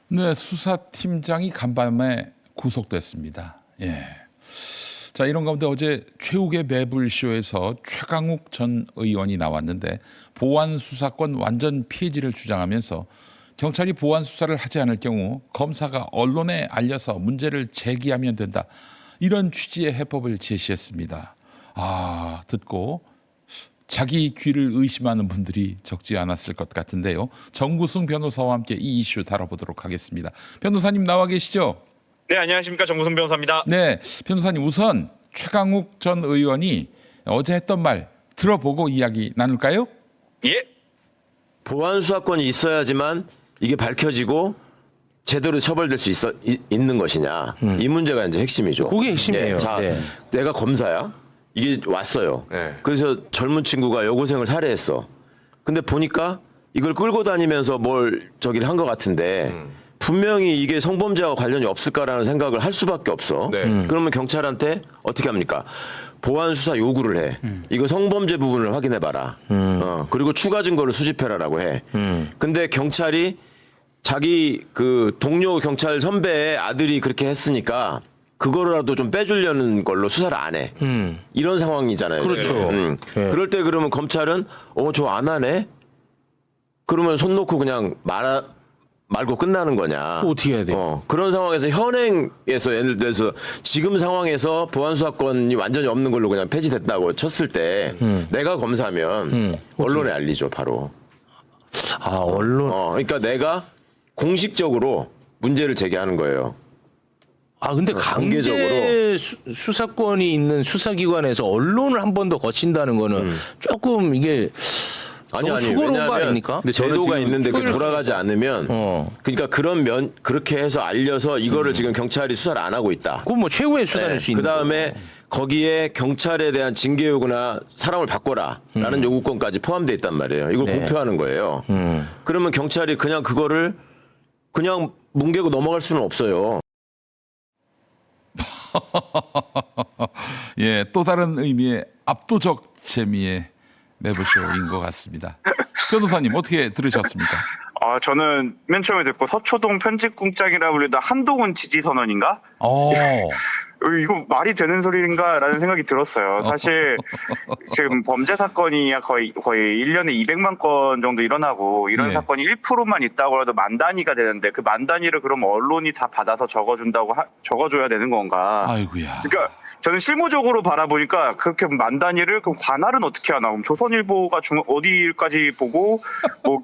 네, 수사팀장이 간밤에 구속됐습니다. 예. 자, 이런 가운데 어제 최욱의 매불쇼에서 최강욱 전 의원이 나왔는데 보안 수사권 완전 폐지를 주장하면서 경찰이 보안 수사를 하지 않을 경우 검사가 언론에 알려서 문제를 제기하면 된다. 이런 취지의 해법을 제시했습니다. 듣고 자기 귀를 의심하는 분들이 적지 않았을 것 같은데요. 정구승 변호사와 함께 이 이슈 다뤄보도록 하겠습니다. 변호사님 나와 계시죠? 네, 안녕하십니까. 정구승 변호사입니다. 네, 변호사님 우선 최강욱 전 의원이 어제 했던 말 들어보고 이야기 나눌까요? 예. 보안 수사권이 있어야지만 이게 밝혀지고 제대로 처벌될 수 있는 것이냐. 이 문제가 이제 핵심이죠. 그게 핵심이에요. 자, 네. 내가 검사야. 이게 왔어요. 네. 그래서 젊은 친구가 여고생을 살해했어. 근데 보니까 이걸 끌고 다니면서 뭘 저기를 한 것 같은데 분명히 이게 성범죄와 관련이 없을까라는 생각을 할 수밖에 없어. 네. 그러면 경찰한테 어떻게 합니까? 보안 수사 요구를 해. 이거 성범죄 부분을 확인해봐라. 그리고 추가 증거를 수집해라라고 해. 근데 경찰이 자기 그 동료 경찰 선배의 아들이 그렇게 했으니까 그거라도 좀 빼주려는 걸로 수사를 안 해. 이런 상황이잖아요. 그렇죠. 지금. 네. 그럴 때 그러면 검찰은 저 안 하네? 그러면 손 놓고 그냥 말고 끝나는 거냐. 또 어떻게 해야 돼요? 그런 상황에서 현행에서 예를 들어서 지금 상황에서 보안수사권이 완전히 없는 걸로 그냥 폐지됐다고 쳤을 때 내가 검사면 언론에 알리죠, 바로. 언론. 그러니까 내가 공식적으로 문제를 제기하는 거예요. 근데 공개적으로. 강제 수사권이 있는 수사기관에서 언론을 한 번 더 거친다는 거는 조금 이게 너무 수고로운 거 아닙니까? 근데 제도가 있는데 그 돌아가지 않으면 그러니까 그렇게 해서 알려서 이거를 지금 경찰이 수사를 안 하고 있다. 그건 뭐 최후의 수단일 수 있는 그다음에 거기에 경찰에 대한 징계 요구나 사람을 바꿔라라는 요구권까지 포함되어 있단 말이에요. 이걸 네. 공표하는 거예요. 그러면 경찰이 그냥 그거를 그냥 뭉개고 넘어갈 수는 없어요. 예, 또 다른 의미의 압도적 재미의 매불쇼인 것 같습니다. 변호사님 어떻게 들으셨습니까? 저는 맨 처음에 듣고 서초동 편집국장이라 불리다 한동훈 지지선언인가? 이거 말이 되는 소리인가라는 생각이 들었어요. 사실 지금 범죄 사건이 거의 1년에 200만 건 정도 일어나고 이런 예. 사건이 1%만 있다고 해도 만 단위가 되는데 그 만 단위를 그럼 언론이 다 받아서 적어줘야 되는 건가? 아이고야. 그러니까 저는 실무적으로 바라보니까 그렇게 만 단위를 그럼 관할은 어떻게 하나? 그럼 조선일보가 어디까지 보고 뭐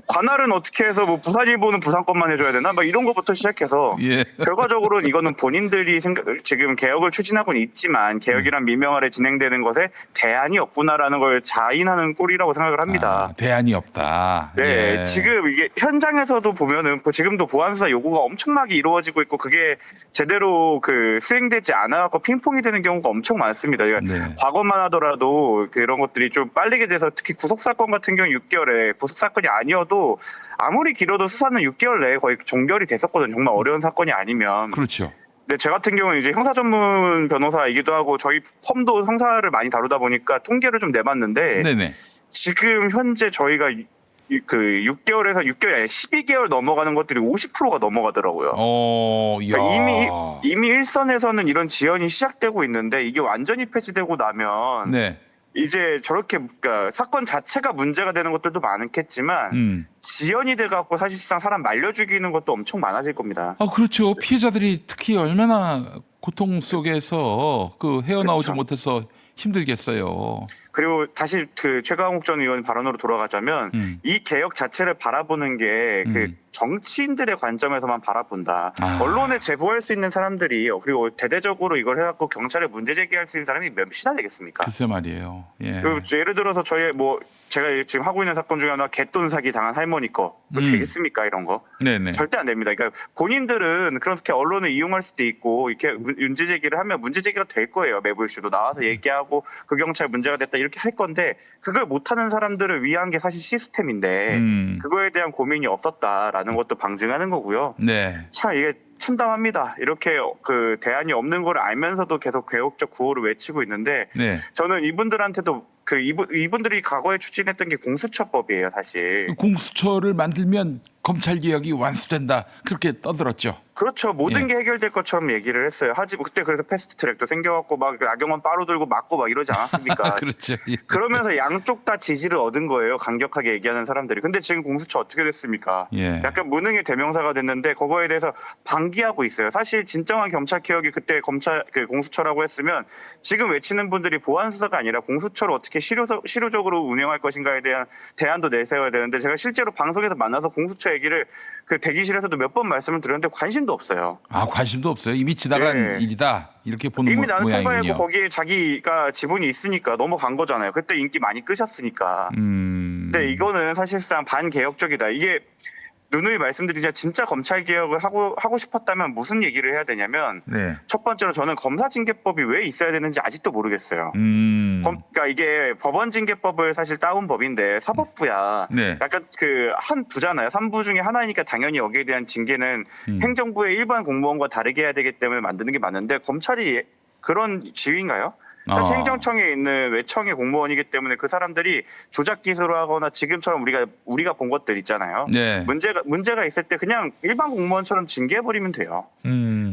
관할은 어떻게 해서 뭐 부산일보는 부산권만 해줘야 되나? 막 이런 것부터 시작해서 예. 결과적으로는 이거는 본인들이 지금 개혁을 추진하고는 있지만 개혁이란 미명 아래 진행되는 것에 대안이 없구나라는 걸 자인하는 꼴이라고 생각을 합니다. 대안이 없다. 네, 예. 지금 이게 현장에서도 보면은 지금도 보안수사 요구가 엄청나게 이루어지고 있고 그게 제대로 수행되지 않아갖고 핑퐁이 되는 경우가 엄청 많습니다. 네. 과거만 하더라도 그런 것들이 좀 빨리게 돼서 특히 구속사건 같은 경우 6개월에 구속사건이 아니어도 아무리 길어도 수사는 6개월 내에 거의 종결이 됐었거든요. 정말 어려운 사건이 아니면. 그렇죠. 근데 저 같은 경우는 이제 형사 전문 변호사이기도 하고 저희 펌도 형사를 많이 다루다 보니까 통계를 좀 내봤는데 네네. 지금 현재 저희가 6개월에서 6개월이 아니라 12개월 넘어가는 것들이 50%가 넘어가더라고요. 그러니까 이미 일선에서는 이런 지연이 시작되고 있는데 이게 완전히 폐지되고 나면 네. 이제 저렇게 그러니까 사건 자체가 문제가 되는 것들도 많겠지만 지연이 돼갖고 사실상 사람 말려 죽이는 것도 엄청 많아질 겁니다. 그렇죠. 피해자들이 특히 얼마나 고통 속에서 헤어나오지 그렇죠. 못해서 힘들겠어요. 그리고 다시 최강욱 전 의원 발언으로 돌아가자면 이 개혁 자체를 바라보는 게 정치인들의 관점에서만 바라본다. 언론에 제보할 수 있는 사람들이 그리고 대대적으로 이걸 해갖고 경찰에 문제 제기할 수 있는 사람이 몇이나 되겠습니까? 글쎄 말이에요. 예. 예를 들어서 제가 지금 하고 있는 사건 중에 하나 갯돈 사기 당한 할머니 거 되겠습니까 이런 거? 네네. 절대 안 됩니다. 그러니까 본인들은 그렇게 언론을 이용할 수도 있고 이렇게 문제 제기를 하면 문제 제기가 될 거예요. 매불쇼도 나와서 얘기하고 그 경찰 문제가 됐다 이렇게 할 건데 그걸 못하는 사람들을 위한 게 사실 시스템인데 그거에 대한 고민이 없었다라는 것도 방증하는 거고요. 네. 참 이게 참담합니다. 이렇게 대안이 없는 걸 알면서도 계속 개혁적 구호를 외치고 있는데 네. 저는 이분들한테도 그 이분들이 과거에 추진했던 게 공수처법이에요, 사실. 공수처를 만들면 검찰 개혁이 완수된다 그렇게 떠들었죠. 그렇죠. 모든 예. 게 해결될 것처럼 얘기를 했어요. 하지만 그때 그래서 패스트트랙도 생겨갖고 막 나경원 빠로 들고 맞고 막 이러지 않았습니까? 그렇죠. 예. 그러면서 양쪽 다 지지를 얻은 거예요. 강력하게 얘기하는 사람들이. 근데 지금 공수처 어떻게 됐습니까? 예. 약간 무능의 대명사가 됐는데 그거에 대해서 방기하고 있어요. 사실 진정한 검찰 개혁이 그때 공수처라고 했으면 지금 외치는 분들이 보안 수사가 아니라 공수처를 어떻게 실효적으로 운영할 것인가에 대한 대안도 내세워야 되는데 제가 실제로 방송에서 만나서 공수처 얘기를 그 대기실에서도 몇 번 말씀을 드렸는데 관심도 없어요. 아 관심도 없어요. 이미 지나간 예. 일이다 이렇게 보는 이미 나는 모양이군요. 통과했고 거기에 자기가 지분이 있으니까 넘어간 거잖아요. 그때 인기 많이 끄셨으니까. 근데 이거는 사실상 반개혁적이다. 이게 누누이 말씀드리자 진짜 검찰 개혁을 하고 싶었다면 무슨 얘기를 해야 되냐면 네. 첫 번째로 저는 검사징계법이 왜 있어야 되는지 아직도 모르겠어요. 그러니까 이게 법원징계법을 사실 따온 법인데 사법부야. 네. 약간 그 한 부잖아요. 3부 중에 하나이니까 당연히 여기에 대한 징계는 행정부의 일반 공무원과 다르게 해야 되기 때문에 만드는 게 맞는데 검찰이 그런 지위인가요? 사실 행정청에 있는 외청의 공무원이기 때문에 그 사람들이 조작 기소를 하거나 지금처럼 우리가 본 것들 있잖아요. 네. 문제가 있을 때 그냥 일반 공무원처럼 징계해버리면 돼요.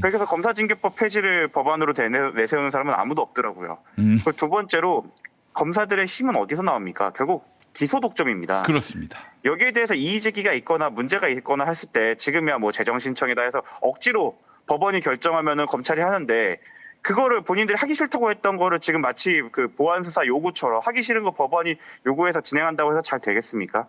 그래서 검사징계법 폐지를 법안으로 내세우는 사람은 아무도 없더라고요. 그리고 두 번째로 검사들의 힘은 어디서 나옵니까? 결국 기소 독점입니다. 그렇습니다. 여기에 대해서 이의제기가 있거나 문제가 있거나 했을 때 지금이야 뭐 재정신청이다 해서 억지로 법원이 결정하면은 검찰이 하는데 그거를 본인들이 하기 싫다고 했던 거를 지금 마치 그 보안수사 요구처럼 하기 싫은 거 법원이 요구해서 진행한다고 해서 잘 되겠습니까?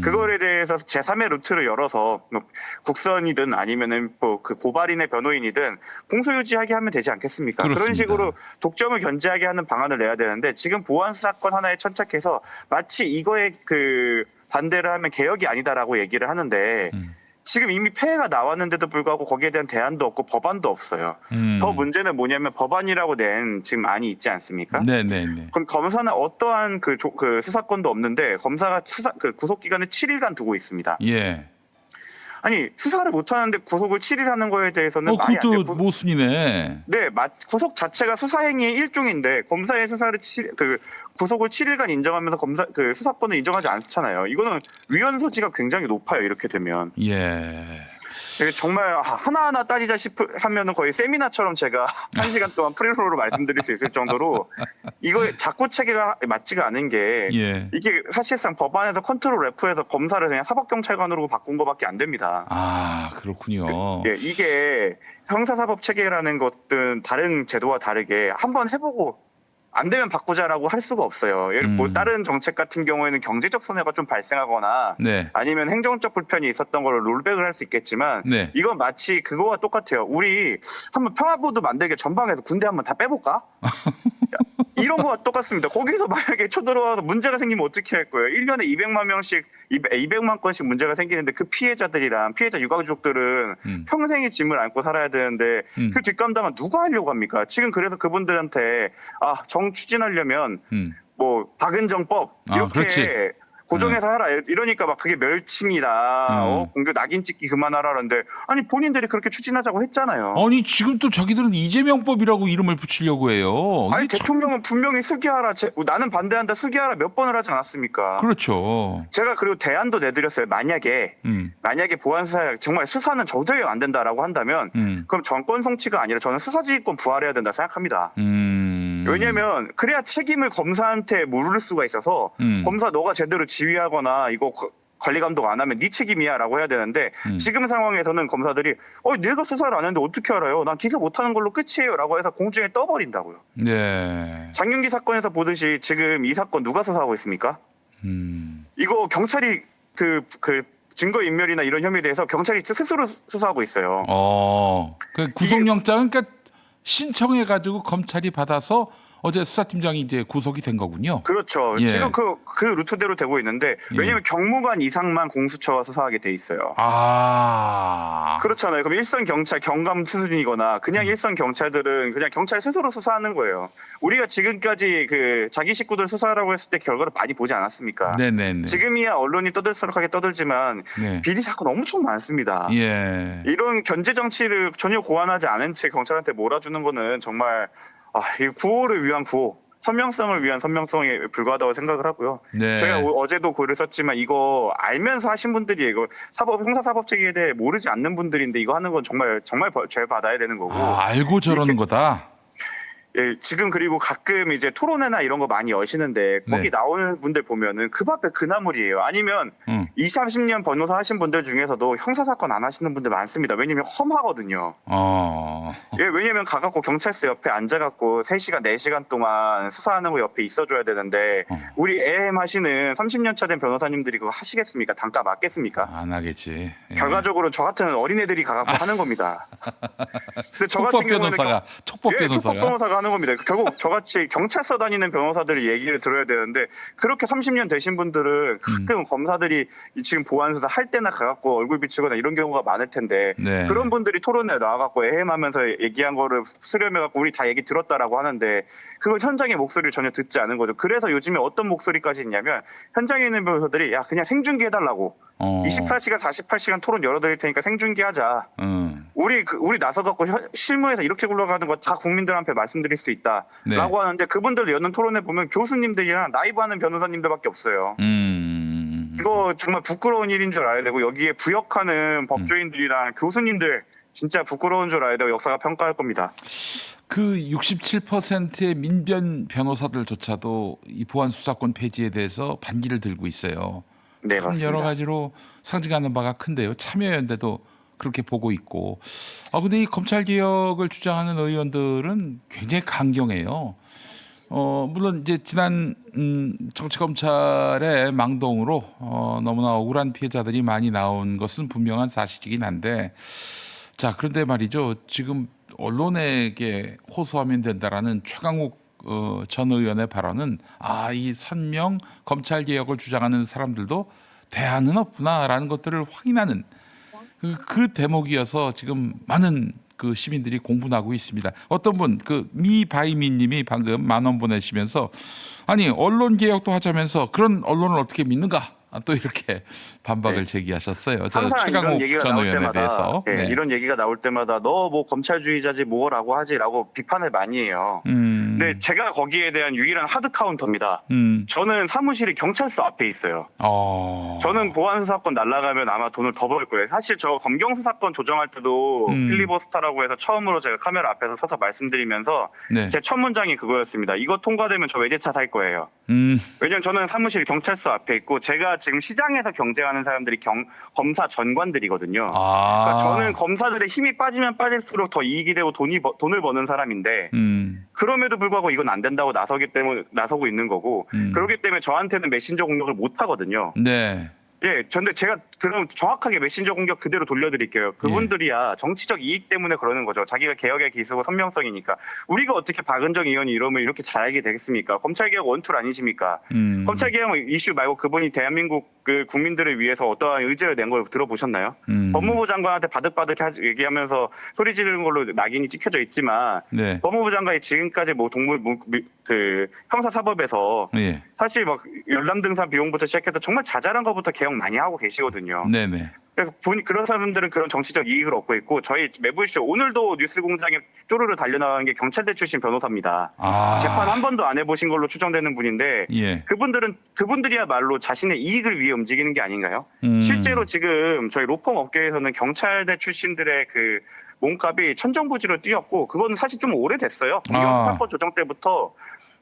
그거에 대해서 제3의 루트를 열어서 뭐 국선이든 아니면은 뭐 그 고발인의 변호인이든 공소유지하게 하면 되지 않겠습니까? 그렇습니다. 그런 식으로 독점을 견제하게 하는 방안을 내야 되는데 지금 보안수사권 하나에 천착해서 마치 이거에 그 반대를 하면 개혁이 아니다라고 얘기를 하는데 지금 이미 폐해가 나왔는데도 불구하고 거기에 대한 대안도 없고 법안도 없어요. 더 문제는 뭐냐면 법안이라고 낸 지금 안이 있지 않습니까? 네네네. 그럼 검사는 어떠한 그 수사권도 없는데 검사가 구속 기간을 7일간 두고 있습니다. 예. 아니 수사를 못 하는데 구속을 7일 하는 거에 대해서는 말이 안 돼요. 그것도 모순이네. 네, 구속 자체가 수사 행위의 일종인데 검사의 수사를 구속을 7일간 인정하면서 수사권을 인정하지 않잖아요. 이거는 위헌 소지가 굉장히 높아요. 이렇게 되면. 예. 이게 정말 하나하나 따지자 하면은 거의 세미나처럼 제가 1시간 동안 프리로로 말씀드릴 수 있을 정도로 이거 자꾸 체계가 맞지가 않은 게 예. 이게 사실상 법안에서 컨트롤 F에서 검사를 그냥 사법경찰관으로 바꾼 것밖에 안 됩니다. 아 그렇군요. 예, 이게 형사사법 체계라는 것은 다른 제도와 다르게 한번 해보고 안 되면 바꾸자라고 할 수가 없어요. 뭐 다른 정책 같은 경우에는 경제적 손해가 좀 발생하거나 네. 아니면 행정적 불편이 있었던 걸 롤백을 할 수 있겠지만 네. 이건 마치 그거와 똑같아요. 우리 한번 평화보도 만들게 전방에서 군대 한번 다 빼볼까? 이런 거와 똑같습니다. 거기서 만약에 쳐들어와서 문제가 생기면 어떻게 할 거예요? 1년에 200만 명씩, 200만 건씩 문제가 생기는데 그 피해자들이랑 피해자 유가족들은 평생의 짐을 안고 살아야 되는데 그 뒷감당은 누가 하려고 합니까? 지금 그래서 그분들한테 정 추진하려면 뭐 박은정법 이렇게 그렇지. 고정해서 하라 이러니까 막 그게 멸칭이다. 공교 낙인 찍기 그만하라는데 아니 본인들이 그렇게 추진하자고 했잖아요. 아니 지금 또 자기들은 이재명법이라고 이름을 붙이려고 해요. 아니 이게 대통령은 분명히 수기하라. 나는 반대한다. 수기하라 몇 번을 하지 않았습니까? 그렇죠. 제가 그리고 대안도 내드렸어요. 만약에 보안수사 정말 수사는 도저히 안 된다라고 한다면 그럼 정권 송치가 아니라 저는 수사지휘권 부활해야 된다 생각합니다. 왜냐하면 그래야 책임을 검사한테 물을 수가 있어서 검사 너가 제대로 지휘하거나 이거 관리 감독 안 하면 네 책임이야라고 해야 되는데 지금 상황에서는 검사들이 내가 수사를 안 했는데 어떻게 알아요? 난 기소 못하는 걸로 끝이에요라고 해서 공중에 떠버린다고요. 네. 장윤기 사건에서 보듯이 지금 이 사건 누가 수사하고 있습니까? 이거 경찰이 그 증거인멸이나 이런 혐의에 대해서 경찰이 스스로 수사하고 있어요. 그 구속영장은 그러니까 신청해가지고 검찰이 받아서 어제 수사팀장이 이제 구속이 된 거군요. 그렇죠. 예. 지금 그 루트대로 되고 있는데 왜냐하면 경무관 이상만 공수처가 수사하게 돼 있어요. 그렇잖아요. 그럼 일선 경찰 경감 수준이거나 그냥 일선 경찰들은 그냥 경찰 스스로 수사하는 거예요. 우리가 지금까지 그 자기 식구들 수사하라고 했을 때 결과를 많이 보지 않았습니까? 네네네. 지금이야 언론이 떠들썩하게 떠들지만 네. 비리 사건 엄청 많습니다. 예. 이런 견제 정치를 전혀 고안하지 않은 채 경찰한테 몰아주는 거는 정말 이 구호를 위한 구호. 선명성을 위한 선명성에 불과하다고 생각을 하고요. 네. 제가 어제도 글을 썼지만 이거 알면서 하신 분들이 이거 형사사법체계에 대해 모르지 않는 분들인데 이거 하는 건 정말 죄 받아야 되는 거고. 알고 저러는 거다. 예, 지금 그리고 가끔 이제 토론회나 이런 거 많이 여시는데 거기 네. 나오는 분들 보면은 그 앞에 그나물이에요. 아니면 20, 30년 변호사 하신 분들 중에서도 형사사건 안 하시는 분들 많습니다. 왜냐면 험하거든요. 예, 왜냐면 가갖고 경찰서 옆에 앉아갖고 3시간, 4시간 동안 수사하는 거 옆에 있어줘야 되는데 우리 AM 하시는 30년 차 된 변호사님들이 그거 하시겠습니까? 단가 맞겠습니까? 안 하겠지. 예. 결과적으로 저 같은 어린애들이 가갖고 하는 겁니다. 근데 저 촉법 같은 경우는 변호사가 촉법 예, 촉법 변호사가. 변호사가 하는 겁니다. 결국 저같이 경찰서 다니는 변호사들이 얘기를 들어야 되는데 그렇게 30년 되신 분들은 가끔 검사들이 지금 보안 수사 할 때나 가갖고 얼굴 비추거나 이런 경우가 많을 텐데 네. 그런 분들이 토론에 나와갖고 애헴하면서 얘기한 거를 수렴해갖고 우리 다 얘기 들었다라고 하는데 그걸 현장의 목소리를 전혀 듣지 않은 거죠. 그래서 요즘에 어떤 목소리까지 있냐면 현장에 있는 변호사들이 야 그냥 생중계 해달라고 24시간 48시간 토론 열어드릴 테니까 생중계 하자. 우리 나서갖고 실무에서 이렇게 굴러가는 거 다 국민들한테 말씀드릴 수 있다라고 네. 하는데 그분들 여는 토론에 보면 교수님들이랑 나이브하는 변호사님들밖에 없어요. 이거 정말 부끄러운 일인 줄 알아야 되고 여기에 부역하는 법조인들이랑 교수님들 진짜 부끄러운 줄 알아야 되고 역사가 평가할 겁니다. 그 67%의 민변 변호사들조차도 이 보안 수사권 폐지에 대해서 반기를 들고 있어요. 네, 참 맞습니다. 여러 가지로 상징하는 바가 큰데요. 참여연대도 그렇게 보고 있고. 근데 이 검찰 개혁을 주장하는 의원들은 굉장히 강경해요. 물론 이제 지난 정치 검찰의 망동으로 너무나 억울한 피해자들이 많이 나온 것은 분명한 사실이긴 한데, 자 그런데 말이죠. 지금 언론에게 호소하면 된다라는 최강욱 전 의원의 발언은 이 선명 검찰 개혁을 주장하는 사람들도 대안은 없구나라는 것들을 확인하는 그 대목이어서 지금 많은 그 시민들이 공분하고 있습니다. 어떤 분 그 미바이미님이 방금 10,000원 보내시면서 아니 언론 개혁도 하자면서 그런 언론을 어떻게 믿는가? 또 이렇게 반박을 제기하셨어요. 저 항상 이런 최강욱 얘기가 전 나올 의원에 때마다 대해서. 네. 이런 얘기가 나올 때마다 너 뭐 검찰주의자지 뭐라고 하지라고 비판을 많이 해요. 근데 제가 거기에 대한 유일한 하드 카운터입니다. 저는 사무실이 경찰서 앞에 있어요. 저는 보안수사권 날라가면 아마 돈을 더 벌 거예요. 사실 저 검경수사권 조정할 때도 필리버스터라고 해서 처음으로 제가 카메라 앞에서 서서 말씀드리면서 네. 제 첫 문장이 그거였습니다. 이거 통과되면 저 외제차 살 거예요. 왜냐면 저는 사무실이 경찰서 앞에 있고 제가 지금 시장에서 경쟁하는 사람들이 검사 전관들이거든요. 그러니까 저는 검사들의 힘이 빠지면 빠질수록 더 이익이 되고 돈을 버는 사람인데 그럼에도 불구하고 이건 안 된다고 나서고 있는 거고 그렇기 때문에 저한테는 메신저 공격을 못 하거든요. 네. 예, 근데 제가 그럼 정확하게 메신저 공격 그대로 돌려드릴게요. 그분들이야 정치적 이익 때문에 그러는 거죠. 자기가 개혁의 기수고 선명성이니까. 우리가 어떻게 박은정 의원이 이러면 이렇게 잘 알게 되겠습니까? 검찰개혁 원툴 아니십니까? 검찰개혁 이슈 말고 그분이 대한민국 그 국민들을 위해서 어떠한 의지를 낸 걸 들어보셨나요? 법무부 장관한테 바득바득 얘기하면서 소리 지르는 걸로 낙인이 찍혀져 있지만 네. 법무부 장관이 지금까지 뭐 형사사법에서 예. 사실 막 열람 등산 비용부터 시작해서 정말 자잘한 것부터 개혁 많이 하고 계시거든요. 네네. 그래서 그런 사람들은 그런 정치적 이익을 얻고 있고 저희 매불쇼 오늘도 뉴스공장에 쪼르르 달려나간 게 경찰대 출신 변호사입니다. 재판 한 번도 안 해보신 걸로 추정되는 분인데 예. 그분들이야말로 자신의 이익을 위해 움직이는 게 아닌가요? 실제로 지금 저희 로펌 업계에서는 경찰대 출신들의 그 몸값이 천정부지로 뛰었고 그거는 사실 좀 오래됐어요. 수사권 조정 때부터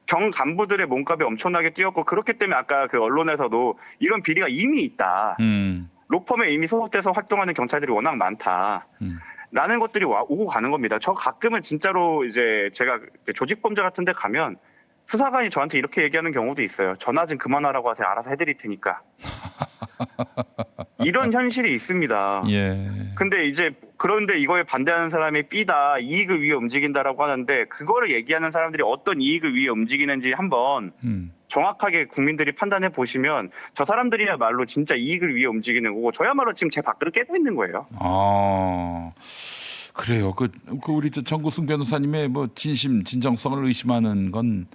경 간부들의 몸값이 엄청나게 뛰었고 그렇기 때문에 아까 그 언론에서도 이런 비리가 이미 있다. 로펌에 이미 소속돼서 활동하는 경찰들이 워낙 많다. 라는 것들이 오고 가는 겁니다. 저 가끔은 진짜로 이제 제가 조직범죄 같은 데 가면 수사관이 저한테 이렇게 얘기하는 경우도 있어요. 전화 좀 그만하라고 하세요. 알아서 해드릴 테니까. 이런 현실이 있습니다. 예. 근데 이제 그런데 이거에 반대하는 사람이 B다, 이익을 위해 움직인다라고 하는데 그거를 얘기하는 사람들이 어떤 이익을 위해 움직이는지 한번 정확하게 국민들이 판단해 보시면 저 사람들이야말로 진짜 이익을 위해 움직이는 거고 저야말로 지금 제 밖으로 깨고 있는 거예요. 그래요. 그 우리 정구승 변호사님의 뭐 진정성을 의심하는 건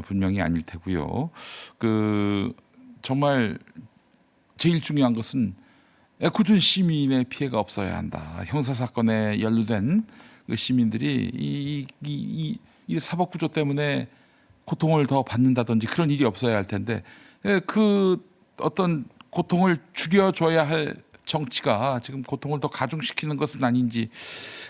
분명히 아닐 테고요. 그 정말 제일 중요한 것은 애꿎은 시민의 피해가 없어야 한다. 형사 사건에 연루된 그 시민들이 이 사법 구조 때문에 고통을 더 받는다든지 그런 일이 없어야 할 텐데 그 어떤 고통을 줄여줘야 할 정치가 지금 고통을 더 가중시키는 것은 아닌지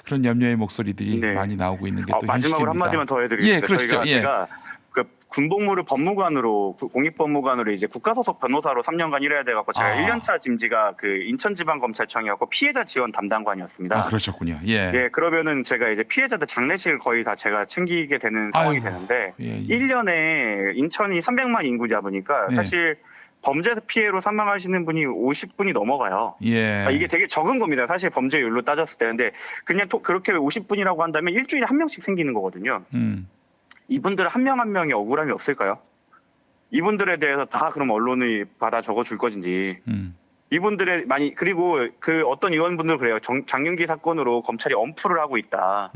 그런 염려의 목소리들이 네. 많이 나오고 있는 게 또 마지막으로 현실입니다. 한마디만 더 해드리겠습니다. 예, 그러시죠. 제가 그 군복무를 법무관으로 공익법무관으로 이제 국가소속 변호사로 3년간 일해야 돼갖고 제가 1년차 짐지가 그 인천지방검찰청이었고 피해자 지원 담당관이었습니다. 아, 그러셨군요. 예. 예, 그러면은 제가 이제 피해자들 장례식을 거의 다 제가 챙기게 되는 상황이 아이고, 되는데 예, 예. 1년에 인천이 300만 인구다 보니까 예. 사실 범죄 피해로 사망하시는 분이 50분이 넘어가요. 예. 그러니까 이게 되게 적은 겁니다. 사실 범죄율로 따졌을 때. 근데 그냥 그렇게 50분이라고 한다면 일주일에 한 명씩 생기는 거거든요. 이분들 한 명 한 명이 억울함이 없을까요? 이분들에 대해서 다 그럼 언론이 받아 적어줄 것인지. 이분들의 그리고 그 어떤 의원분들 그래요. 장윤기 사건으로 검찰이 엄프를 하고 있다.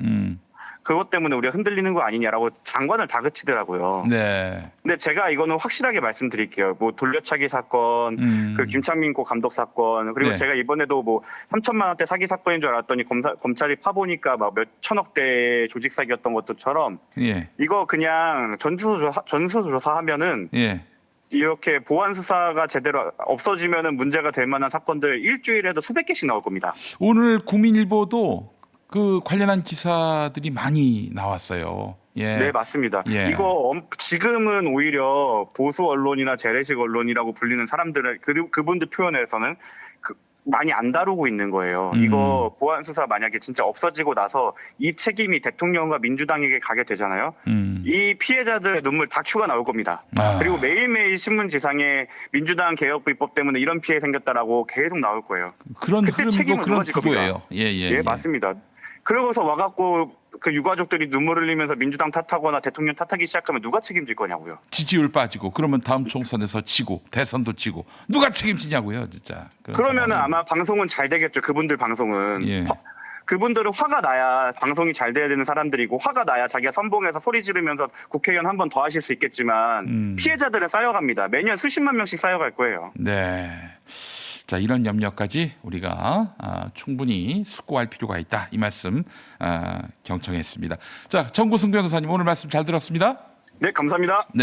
그것 때문에 우리가 흔들리는 거 아니냐라고 장관을 다그치더라고요. 네. 근데 제가 이거는 확실하게 말씀드릴게요. 뭐 돌려차기 사건, 그 김창민 고 감독 사건, 그리고 네. 제가 이번에도 뭐 3천만 원대 사기 사건인 줄 알았더니 검찰이 파보니까 막 몇 천억대 조직 사기였던 것처럼 예. 이거 그냥 전수조사하면은 예. 이렇게 보안 수사가 제대로 없어지면은 문제가 될 만한 사건들 일주일에도 수백 개씩 나올 겁니다. 오늘 국민일보도 그 관련한 기사들이 많이 나왔어요. 예. 네, 맞습니다. 예. 이거 지금은 오히려 보수 언론이나 재래식 언론이라고 불리는 사람들을 그분들 표현에서는 많이 안 다루고 있는 거예요. 이거 보안 수사 만약에 진짜 없어지고 나서 이 책임이 대통령과 민주당에게 가게 되잖아요. 이 피해자들의 눈물 다큐가 나올 겁니다. 그리고 매일매일 신문지상에 민주당 개혁부 입법 때문에 이런 피해 생겼다라고 계속 나올 거예요. 그런 그때 흐름이고 책임은 그런 누가 질 겁니까? 구도예요. 예, 예. 예, 맞습니다. 그러고서 와갖고 그 유가족들이 눈물을 흘리면서 민주당 탓하거나 대통령 탓하기 시작하면 누가 책임질 거냐고요. 지지율 빠지고 그러면 다음 총선에서 지고 대선도 지고 누가 책임지냐고요, 진짜. 그러면은 아마 방송은 잘 되겠죠. 그분들 방송은. 예. 그분들은 화가 나야 방송이 잘 돼야 되는 사람들이고 화가 나야 자기가 선봉해서 소리 지르면서 국회의원 한 번 더 하실 수 있겠지만 피해자들은 쌓여갑니다. 매년 수십만 명씩 쌓여갈 거예요. 네. 자, 이런 염려까지 우리가 충분히 숙고할 필요가 있다. 이 말씀 경청했습니다. 자, 정구승 변호사님 오늘 말씀 잘 들었습니다. 네, 감사합니다. 네.